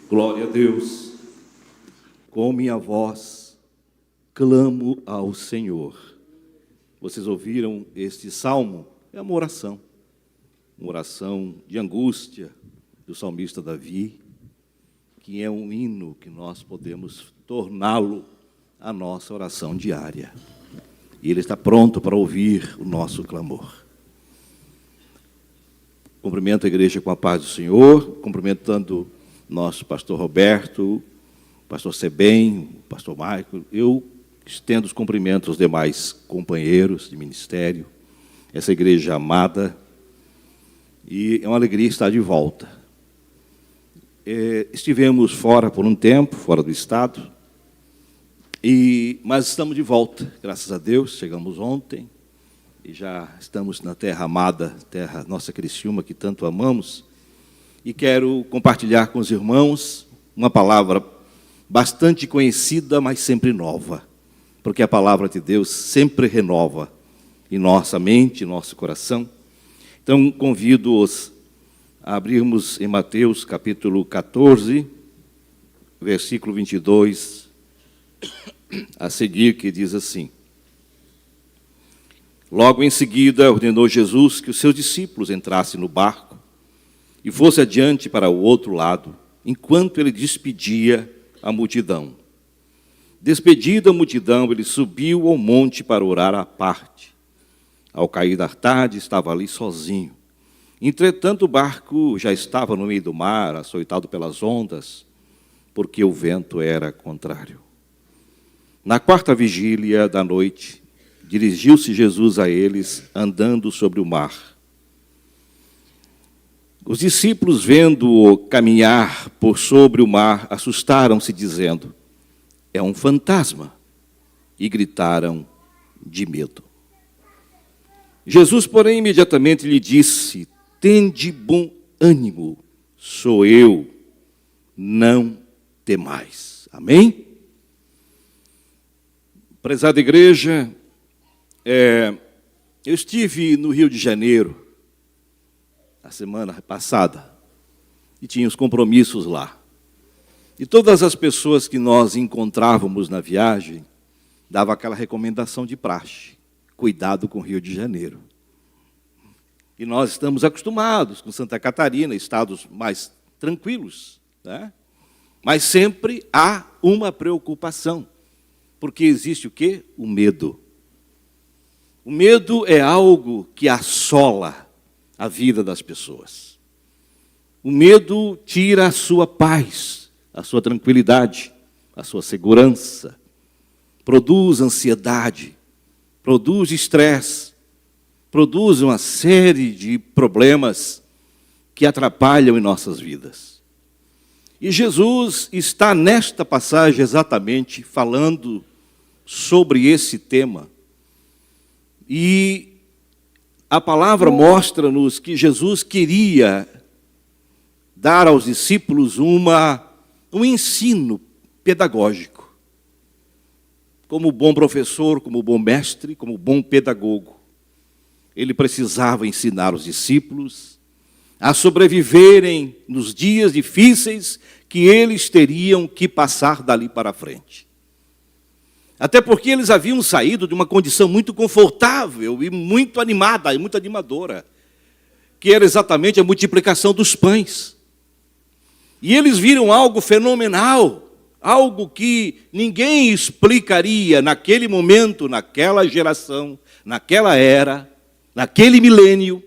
Glória a Deus. Com minha voz, clamo ao Senhor. Vocês ouviram este salmo? É uma oração de angústia do salmista Davi, que é um hino que nós podemos torná-lo a nossa oração diária. E Ele está pronto para ouvir o nosso clamor. Cumprimento a igreja com a paz do Senhor, cumprimentando nosso pastor Roberto, pastor Sebem, pastor Michael. Eu estendo os cumprimentos aos demais companheiros de ministério, essa igreja amada, e é uma alegria estar de volta. Estivemos fora por um tempo, fora do estado, mas estamos de volta, graças a Deus. Chegamos ontem e já estamos na terra amada, terra nossa Criciúma, que tanto amamos, e quero compartilhar com os irmãos uma palavra bastante conhecida, mas sempre nova, porque a palavra de Deus sempre renova em nossa mente, em nosso coração. Então, convido-os a abrirmos em Mateus, capítulo 14, versículo 22, a seguir, que diz assim: Logo em seguida, ordenou Jesus que os seus discípulos entrassem no barco e fosse adiante para o outro lado, enquanto ele despedia a multidão. Despedida a multidão, ele subiu ao monte para orar à parte. Ao cair da tarde, estava ali sozinho. Entretanto, o barco já estava no meio do mar, açoitado pelas ondas, porque o vento era contrário. Na quarta vigília da noite, dirigiu-se Jesus a eles, andando sobre o mar. Os discípulos, vendo-o caminhar por sobre o mar, assustaram-se, dizendo: é um fantasma, e gritaram de medo. Jesus, porém, imediatamente lhe disse: tende bom ânimo, sou eu, não temais. Amém? Prezada igreja, eu estive no Rio de Janeiro a semana passada e tinha os compromissos lá. E todas as pessoas que nós encontrávamos na viagem davam aquela recomendação de praxe: cuidado com o Rio de Janeiro. E nós estamos acostumados com Santa Catarina, estados mais tranquilos, né? Mas sempre há uma preocupação, porque existe o quê? O medo. O medo é algo que assola a vida das pessoas. O medo tira a sua paz, a sua tranquilidade, a sua segurança, produz ansiedade, produz estresse, produz uma série de problemas que atrapalham em nossas vidas. E Jesus está nesta passagem exatamente falando sobre esse tema. E a palavra mostra-nos que Jesus queria dar aos discípulos um ensino pedagógico. Como bom professor, como bom mestre, como bom pedagogo, ele precisava ensinar os discípulos a sobreviverem nos dias difíceis que eles teriam que passar dali para frente. Até porque eles haviam saído de uma condição muito confortável e muito animada, e muito animadora, que era exatamente a multiplicação dos pães. E eles viram algo fenomenal, algo que ninguém explicaria naquele momento, naquela geração, naquela era, naquele milênio,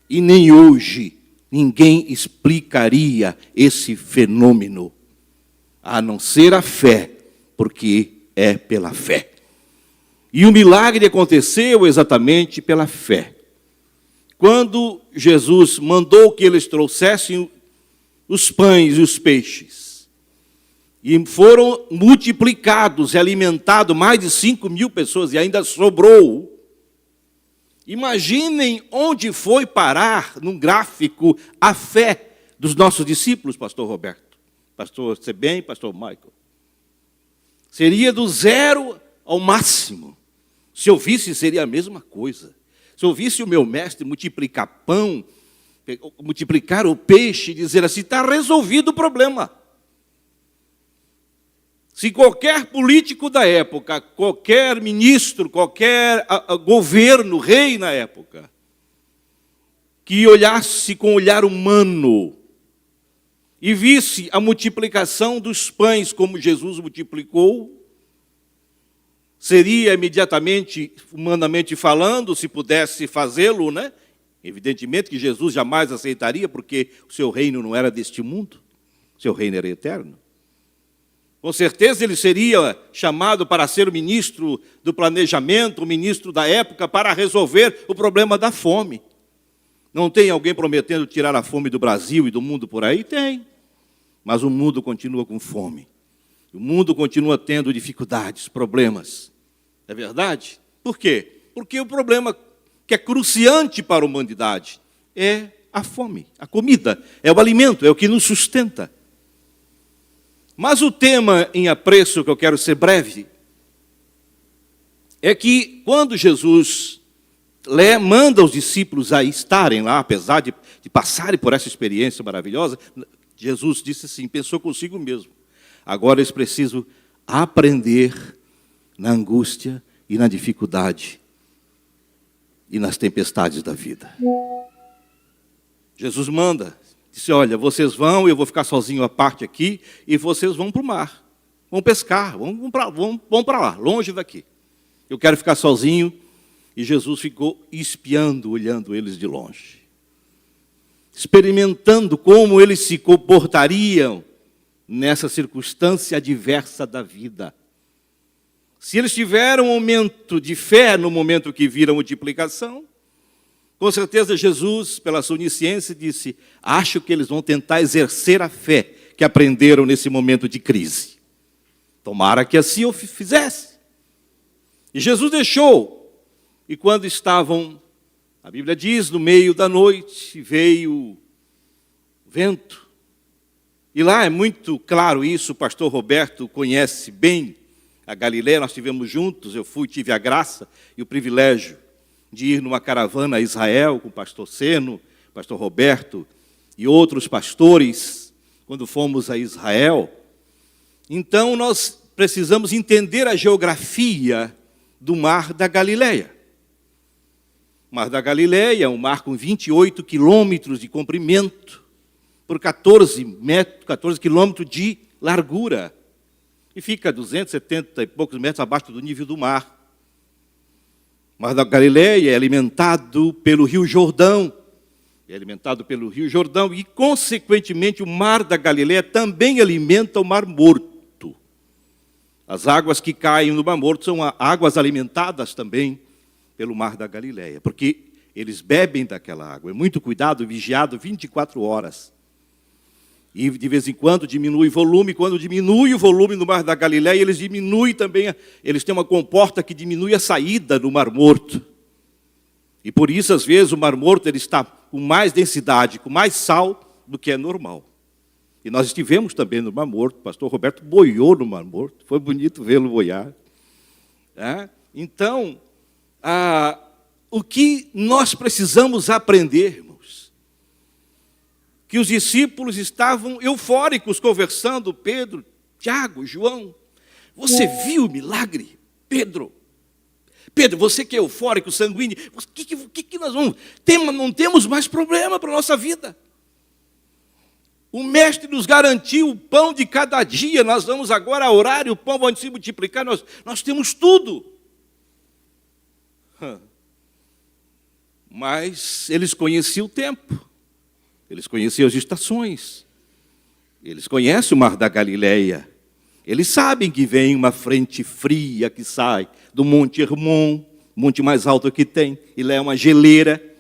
e nem hoje ninguém explicaria esse fenômeno, a não ser a fé, porque é pela fé. E o milagre aconteceu exatamente pela fé. Quando Jesus mandou que eles trouxessem os pães e os peixes, e foram multiplicados e alimentados mais de 5.000 pessoas, e ainda sobrou. Imaginem onde foi parar, num gráfico, a fé dos nossos discípulos, pastor Roberto, pastor Sebem, pastor Michael. Seria do zero ao máximo. Se eu visse, seria a mesma coisa. Se eu visse o meu mestre multiplicar pão, multiplicar o peixe, dizer assim, está resolvido o problema. Se qualquer político da época, qualquer ministro, qualquer governo, rei na época, que olhasse com olhar humano e visse a multiplicação dos pães como Jesus multiplicou, seria imediatamente, humanamente falando, se pudesse fazê-lo, né? Evidentemente que Jesus jamais aceitaria, porque o seu reino não era deste mundo, o seu reino era eterno. Com certeza ele seria chamado para ser o ministro do planejamento, o ministro da época, para resolver o problema da fome. Não tem alguém prometendo tirar a fome do Brasil e do mundo por aí? Tem. Mas o mundo continua com fome. O mundo continua tendo dificuldades, problemas. É verdade? Por quê? Porque o problema que é cruciante para a humanidade é a fome, a comida, é o alimento, é o que nos sustenta. Mas o tema em apreço, que eu quero ser breve, é que quando Jesus manda os discípulos a estarem lá, apesar de passarem por essa experiência maravilhosa, Jesus disse assim, pensou consigo mesmo, agora eles precisam aprender na angústia e na dificuldade e nas tempestades da vida. Jesus manda, disse, olha, vocês vão, eu vou ficar sozinho à parte aqui, e vocês vão para o mar, vão pescar, vão para lá, longe daqui. Eu quero ficar sozinho. E Jesus ficou espiando, olhando eles de longe, experimentando como eles se comportariam nessa circunstância adversa da vida. Se eles tiveram um momento de fé no momento que viram a multiplicação, com certeza Jesus, pela sua onisciência, disse, acho que eles vão tentar exercer a fé que aprenderam nesse momento de crise. Tomara que assim eu fizesse. E Jesus deixou. E quando estavam, a Bíblia diz, no meio da noite, veio vento. E lá é muito claro isso, o pastor Roberto conhece bem a Galileia, nós estivemos juntos, eu tive a graça e o privilégio de ir numa caravana a Israel com o pastor Seno, pastor Roberto e outros pastores, quando fomos a Israel. Então nós precisamos entender a geografia do Mar da Galileia. O Mar da Galileia é um mar com 28 quilômetros de comprimento por 14 quilômetros de largura. E fica a 270 e poucos metros abaixo do nível do mar. O Mar da Galileia é alimentado pelo Rio Jordão. E, consequentemente, o Mar da Galileia também alimenta o Mar Morto. As águas que caem no Mar Morto são águas alimentadas também pelo Mar da Galileia, porque eles bebem daquela água. É muito cuidado, vigiado 24 horas. E, de vez em quando, diminui o volume. Quando diminui o volume no Mar da Galileia, eles diminuem também, eles têm uma comporta que diminui a saída do Mar Morto. E, por isso, às vezes, o Mar Morto ele está com mais densidade, com mais sal do que é normal. E nós estivemos também no Mar Morto, o pastor Roberto boiou no Mar Morto, foi bonito vê-lo boiar. Então, o que nós precisamos aprendermos, que os discípulos estavam eufóricos conversando, Pedro, Tiago, João, você viu o milagre? Pedro, você que é eufórico, sanguíneo, o que nós vamos... Não temos mais problema para a nossa vida. O mestre nos garantiu o pão de cada dia, nós vamos agora orar e o pão vai se multiplicar, nós temos tudo. Mas eles conheciam o tempo, eles conheciam as estações, eles conhecem o Mar da Galileia, eles sabem que vem uma frente fria que sai do Monte Hermon, monte mais alto que tem, e lá é uma geleira,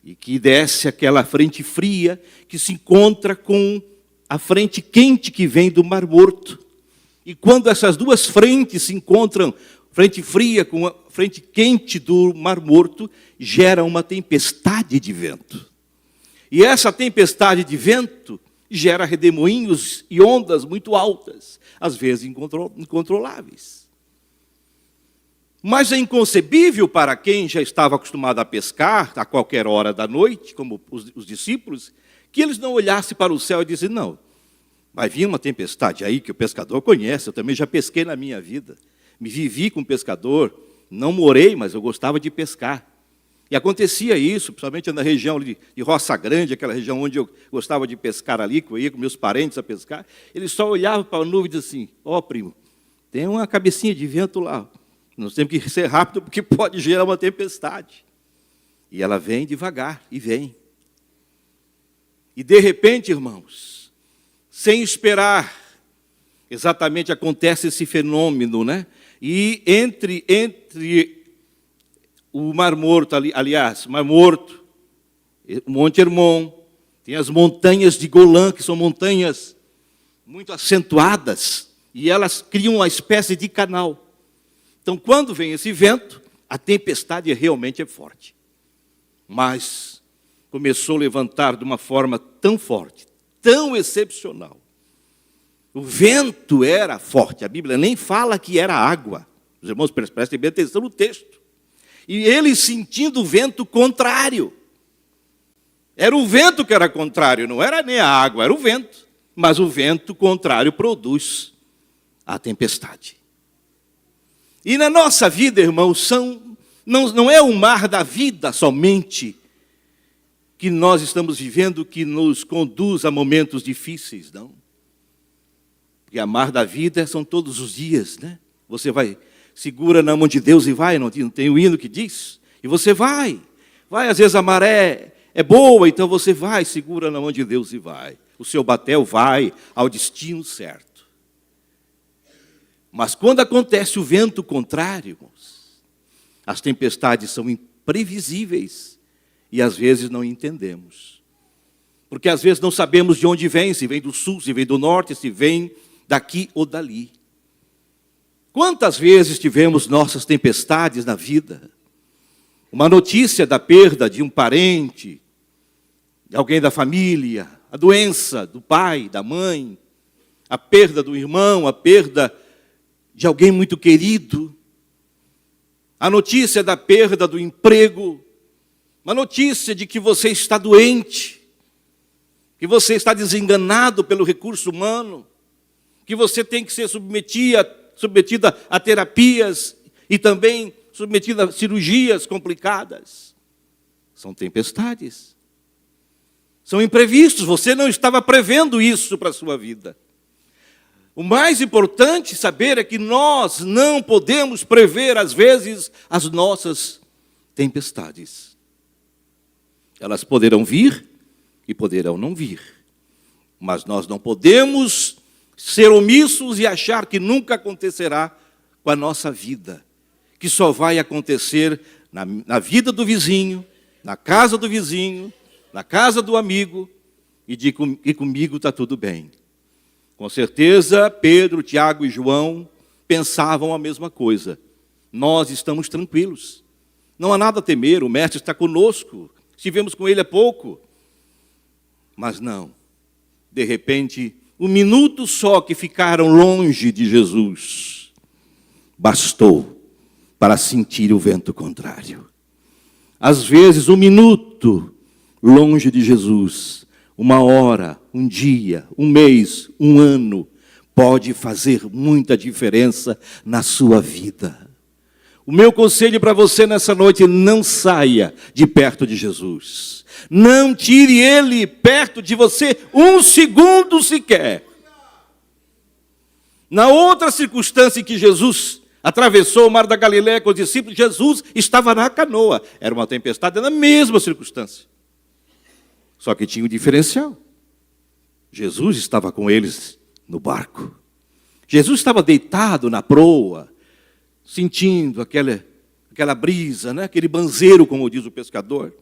e que desce aquela frente fria, que se encontra com a frente quente que vem do Mar Morto. E quando essas duas frentes se encontram, frente fria com a frente quente do Mar Morto, gera uma tempestade de vento. E essa tempestade de vento gera redemoinhos e ondas muito altas, às vezes incontroláveis. Mas é inconcebível para quem já estava acostumado a pescar a qualquer hora da noite, como os discípulos, que eles não olhassem para o céu e dissessem, não, Vai vir uma tempestade aí que o pescador conhece, eu também já pesquei na minha vida. Me vivi com pescador, não morei, mas eu gostava de pescar. E acontecia isso, principalmente na região de Roça Grande, aquela região onde eu gostava de pescar ali, que eu ia com meus parentes a pescar. Eles só olhavam para a nuvem e diziam assim: ó, primo, tem uma cabecinha de vento lá. Nós temos que ser rápido porque pode gerar uma tempestade. E ela vem devagar, e vem. E de repente, irmãos, sem esperar, exatamente acontece esse fenômeno, né? E entre o Mar Morto, aliás, Mar Morto, o Monte Hermon, tem as montanhas de Golã, que são montanhas muito acentuadas, e elas criam uma espécie de canal. Então, quando vem esse vento, a tempestade realmente é forte. Mas começou a levantar de uma forma tão forte, tão excepcional. O vento era forte, a Bíblia nem fala que era água. Os irmãos prestem bem atenção no texto. E ele sentindo o vento contrário. Era o vento que era contrário, não era nem a água, era o vento. Mas o vento contrário produz a tempestade. E na nossa vida, irmãos, não é o mar da vida somente que nós estamos vivendo que nos conduz a momentos difíceis, não. Porque a mar da vida são todos os dias, né? Você vai, segura na mão de Deus e vai, não tem o hino que diz? E você vai, às vezes a maré é boa, então você vai, segura na mão de Deus e vai. O seu batel vai ao destino certo. Mas quando acontece o vento contrário, irmãos, as tempestades são imprevisíveis e às vezes não entendemos. Porque às vezes não sabemos de onde vem, se vem do sul, se vem do norte, se vem daqui ou dali. Quantas vezes tivemos nossas tempestades na vida? Uma notícia da perda de um parente, de alguém da família, a doença do pai, da mãe, a perda do irmão, a perda de alguém muito querido, a notícia da perda do emprego, uma notícia de que você está doente, que você está desenganado pelo recurso humano, que você tem que ser submetida a terapias e também submetida a cirurgias complicadas. São tempestades. São imprevistos, você não estava prevendo isso para a sua vida. O mais importante saber é que nós não podemos prever, às vezes, as nossas tempestades. Elas poderão vir e poderão não vir. Mas nós não podemos ser omissos e achar que nunca acontecerá com a nossa vida. Que só vai acontecer na vida do vizinho, na casa do vizinho, na casa do amigo, e comigo está tudo bem. Com certeza, Pedro, Tiago e João pensavam a mesma coisa. Nós estamos tranquilos. Não há nada a temer, o Mestre está conosco. Estivemos com ele há pouco. Mas não. De repente, um minuto só que ficaram longe de Jesus bastou para sentir o vento contrário. Às vezes, um minuto longe de Jesus, uma hora, um dia, um mês, um ano, pode fazer muita diferença na sua vida. O meu conselho para você nessa noite: não saia de perto de Jesus. Não tire ele perto de você um segundo sequer. Na outra circunstância em que Jesus atravessou o mar da Galileia com os discípulos, Jesus estava na canoa. Era uma tempestade na mesma circunstância. Só que tinha um diferencial. Jesus estava com eles no barco. Jesus estava deitado na proa, sentindo aquela brisa, né? Aquele banzeiro, como diz o pescador.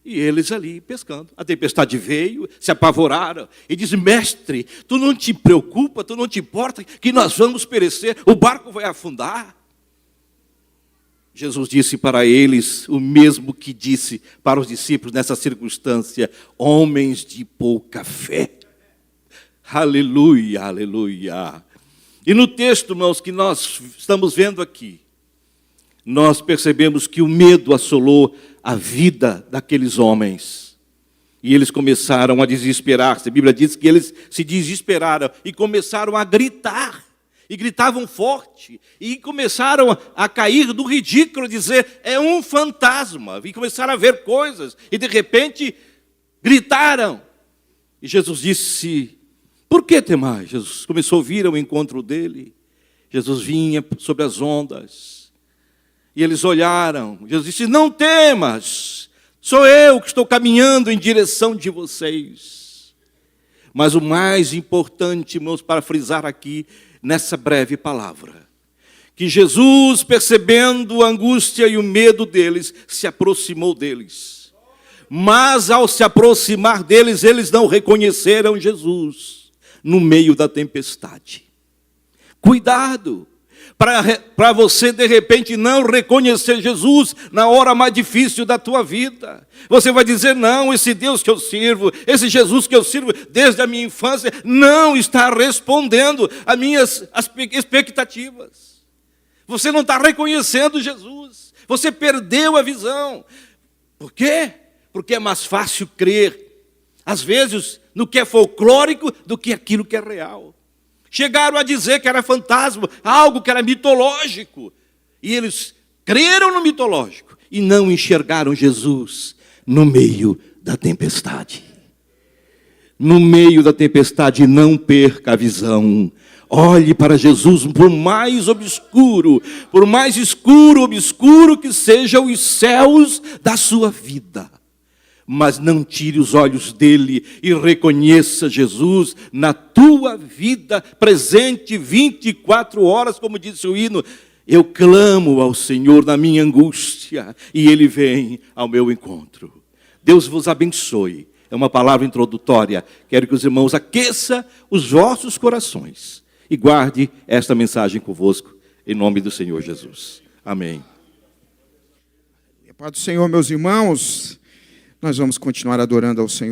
E eles ali pescando. A tempestade veio, se apavoraram e dizem: mestre, tu não te preocupa, tu não te importa que nós vamos perecer, o barco vai afundar. Jesus disse para eles o mesmo que disse para os discípulos nessa circunstância: homens de pouca fé. Aleluia, aleluia. E no texto, irmãos, que nós estamos vendo aqui, nós percebemos que o medo assolou a vida daqueles homens. E eles começaram a desesperar-se. A Bíblia diz que eles se desesperaram e começaram a gritar. E gritavam forte. E começaram a cair do ridículo, dizer, é um fantasma. E começaram a ver coisas. E de repente, gritaram. E Jesus disse, por que temais? Jesus começou a vir ao encontro dele. Jesus vinha sobre as ondas. E eles olharam. Jesus disse, não temas. Sou eu que estou caminhando em direção de vocês. Mas o mais importante, irmãos, para frisar aqui, nessa breve palavra, que Jesus, percebendo a angústia e o medo deles, se aproximou deles. Mas ao se aproximar deles, eles não reconheceram Jesus no meio da tempestade. Cuidado! Para você, de repente, não reconhecer Jesus na hora mais difícil da tua vida. Você vai dizer, não, esse Deus que eu sirvo, esse Jesus que eu sirvo desde a minha infância, não está respondendo às minhas expectativas. Você não está reconhecendo Jesus. Você perdeu a visão. Por quê? Porque é mais fácil crer, às vezes, no que é folclórico do que aquilo que é real. Chegaram a dizer que era fantasma, algo que era mitológico. E eles creram no mitológico e não enxergaram Jesus no meio da tempestade. No meio da tempestade, não perca a visão. Olhe para Jesus, por mais obscuro que sejam os céus da sua vida. Mas não tire os olhos dele e reconheça Jesus na tua vida presente 24 horas, como disse o hino. Eu clamo ao Senhor na minha angústia e ele vem ao meu encontro. Deus vos abençoe. É uma palavra introdutória. Quero que os irmãos aqueçam os vossos corações e guarde esta mensagem convosco, em nome do Senhor Jesus. Amém. Pai do Senhor, meus irmãos, nós vamos continuar adorando ao Senhor.